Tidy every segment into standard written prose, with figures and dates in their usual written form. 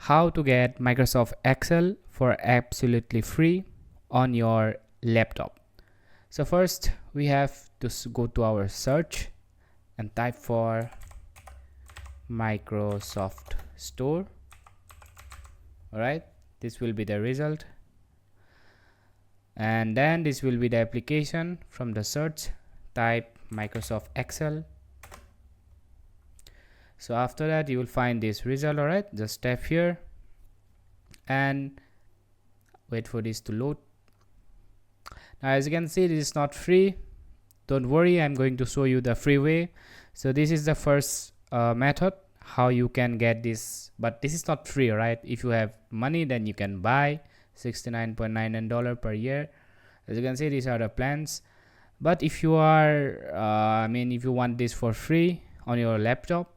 how to get Microsoft Excel for absolutely free on your laptop. So first we have to go to our search and type for Microsoft Store. Alright, this will be the result, and then this will be the application. From the search, type Microsoft Excel. So after that you will find this result. Alright, just tap here and wait for this to load. Now as you can see, this is not free. Don't worry, I'm going to show you the free way. So this is the first method how you can get this, but this is not free, right? If you have money, then you can buy $69.99 per year. As you can see, these are the plans. But if you are if you want this for free on your laptop,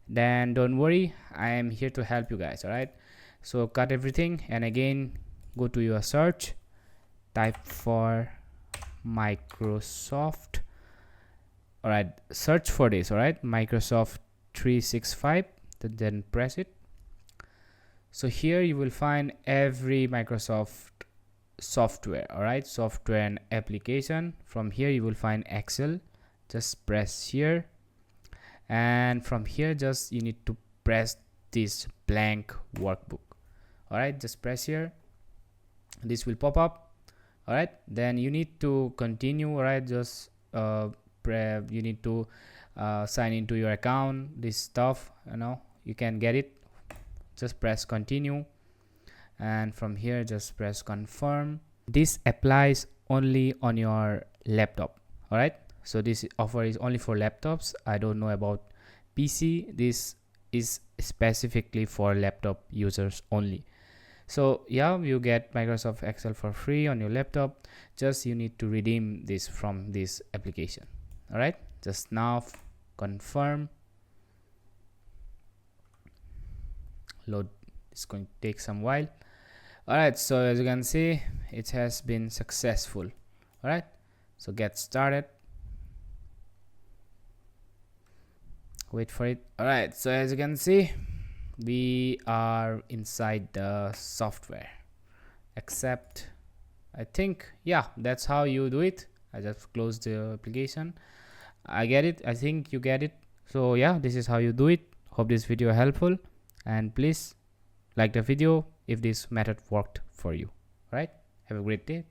then don't worry, I am here to help you guys. All right, so cut everything and again go to your search, type for Microsoft. All right, search for this. All right, Microsoft 365, then press it. So here you will find every Microsoft software. All right, software and application. From here you will find Excel. Just press here, and from here just you need to press this blank workbook. All right, just press here, this will pop up. All right, then you need to continue. All right, just you need to sign into your account, this stuff, you can get it. Just press continue, and from here just press confirm. This applies only on your laptop. All right, so this offer is only for laptops. I don't know about PC. This is specifically for laptop users only. So yeah, you get Microsoft Excel for free on your laptop. Just you need to redeem this from this application. All right, just now confirm. Load is going to take some while. All right, so as you can see, it has been successful. All right, so get started, wait for it. All right, so as you can see, we are inside the software, except I think, yeah, that's how you do it. I just closed the application. I get it, I think you get it. So yeah, this is how you do it. Hope this video helpful, and please like the video if this method worked for you. All right, have a great day.